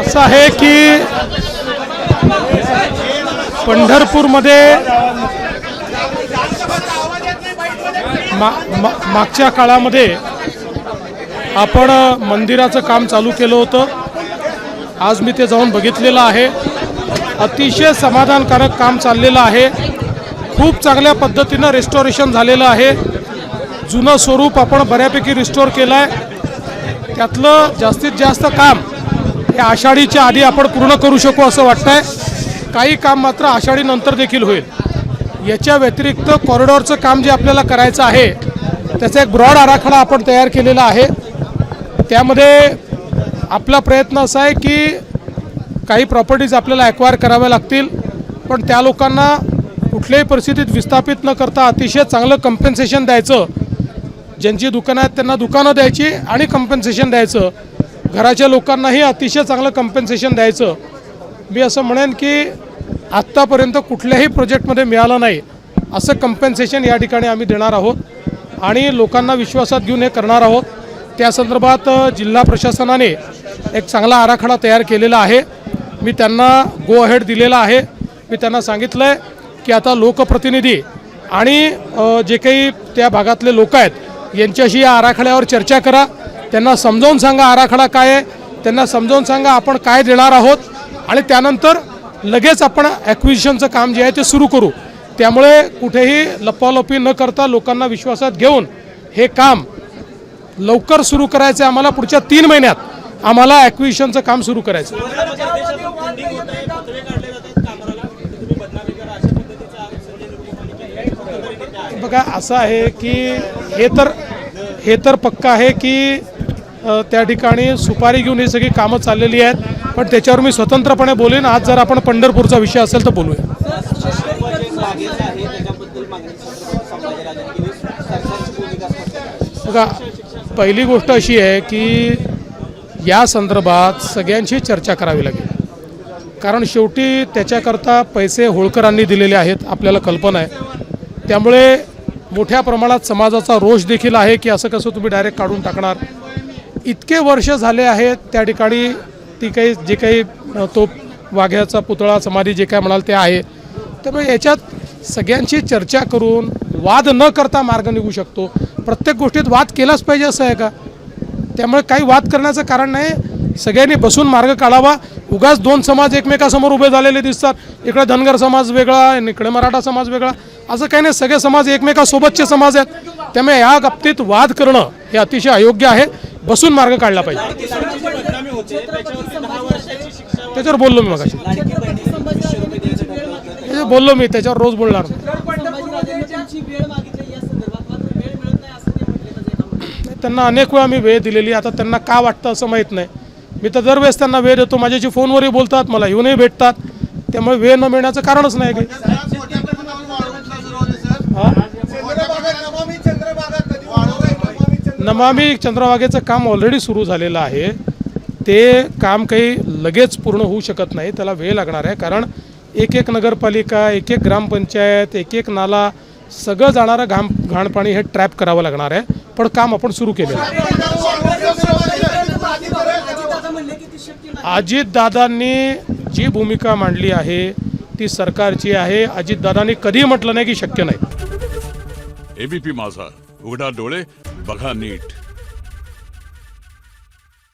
असं आहे की पंढरपूरमध्ये मागच्या काळामध्ये आपण मंदिराचं काम चालू केलं होतं. आज मी ते जाऊन बघितलेलं आहे. अतिशय समाधानकारक काम चाललेलं आहे. खूप चांगल्या पद्धतीनं रेस्टोरेशन झालेलं आहे. जुनं स्वरूप आपण बऱ्यापैकी रिस्टोर केलं आहे. त्यातलं जास्तीत जास्त काम हे आषाढीच्या आधी आपण पूर्ण करू शकू असं वाटतंय. काही काम मात्र आषाढीनंतर देखील होईल. याच्या व्यतिरिक्त कॉरिडॉरचं काम जे आपल्याला करायचं आहे त्याचा एक ब्रॉड आराखडा आपण तयार केलेला आहे. त्यामध्ये आपला प्रयत्न असा आहे की काही प्रॉपर्टीज आपल्याला ॲक्वायर कराव्या लागतील, पण त्या लोकांना कुठल्याही परिस्थितीत विस्थापित न करता अतिशय चांगलं कम्पेन्सेशन द्यायचं. ज्यांची दुकानं आहेत त्यांना दुकानं द्यायची आणि कम्पेन्सेशन द्यायचं. घराच्या लोकांनाही अतिशय चांगलं कम्पेन्सेशन द्यायचं. मी असं म्हणेन की आत्तापर्यंत कुठल्याही प्रोजेक्टमध्ये मिळालं नाही असं कम्पेन्सेशन या ठिकाणी आम्ही देणार आहोत आणि लोकांना विश्वासात घेऊन हे करणार आहोत. त्या संदर्भात जिल्हा प्रशासनाने एक चांगला आराखडा तयार केलेला आहे. मी त्यांना गो अहेड दिलेला आहे. मी त्यांना सांगितलं आहे की आता लोकप्रतिनिधी आणि जे काही त्या भागातले लोक आहेत यांच्याशी या आराखड्यावर चर्चा करा. त्यांना समजावून सांगा आराखडा काय आहे, त्यांना समजावून सांगा आपण काय देणार आहोत आणि त्यानंतर लगेच आपण ॲक्विजिशनचं काम जे आहे ते सुरू करू. त्यामुळे कुठेही लपालपी न करता लोकांना विश्वासात घेऊन हे काम लवकर सुरू करायचं आहे. आम्हाला पुढच्या 3 महिन्यात आम्हाला ॲक्विजिशनचं काम सुरू करायचं. बघा असं आहे की हे तर पक्का आहे की त्या ठिकाणी सुपारी घेऊन ही सगळी कामं चाललेली आहेत, पण त्याच्यावर मी स्वतंत्रपणे बोलेन. आज जर आपण पंढरपूरचा विषय असेल तर बोलूया. बघा पहिली गोष्ट अशी आहे की या संदर्भात सगळ्यांची चर्चा करावी लागेल, कारण शेवटी त्याच्याकरता पैसे होळकरांनी दिलेले आहेत आपल्याला कल्पना आहे. त्यामुळे मोठ्या प्रमाणात समाजाचा रोष देखील आहे की असं कसं तुम्ही डायरेक्ट काढून टाकणार. इतके वर्ष झाले आहेत त्या ठिकाणी ती काही जे काही तो वाघ्याचा पुतळा समाधी जे काय म्हणाल ते आहे. त्यामुळे याच्यात सगळ्यांची चर्चा करून वाद न करता मार्ग निघू शकतो. प्रत्येक गोष्टीत वाद केलाच पाहिजे असं आहे का? त्यामुळे काही वाद करण्याचं कारण नाही. सगळ्यांनी बसून मार्ग काढावा. उगाच 2 समाज एकमेकासमोर उभे झालेले दिसतात. इकडे धनगर समाज वेगळा आणि इकडे मराठा समाज वेगळा, असं काही नाही. सगळे समाज एकमेकासोबतचे समाज आहेत. त्यामुळे या बाबतीत वाद करणं हे अतिशय अयोग्य आहे. बसून मार्ग काढला पाहिजे. त्याच्यावर बोललो मी मगाशी. बोललो मी त्याच्यावर रोज बोलणार. त्यांना अनेक वेळा मी वेळ दिलेली. आता त्यांना का वाटतं असं माहीत नाही. मी तर दरवेळेस त्यांना वेळ देतो. माझ्याशी फोनवरही बोलतात, मला येऊनही भेटतात. त्यामुळे वेळ न मिळण्याचं कारणच नाही की. नमामि चंद्रभागेचं काम ऑलरेडी सुरू झालेलं आहे. ते काम काही लगेच पूर्ण होऊ शकत नाही. त्याला वेळ लागणार आहे, कारण एक नगरपालिका, एक ग्रामपंचायत, एक नाला, सगळं जाणारं घाण पाणी हे ट्रॅप करावं लागणार आहे. पण काम आपण सुरू केलेलं आहे. अजितदादांनी जी भूमिका मांडली आहे ती सरकारची आहे. अजितदादांनी कधी म्हटलं नाही की शक्य नाही. एबीपी माझा, उघडा डोळे बघा नीट.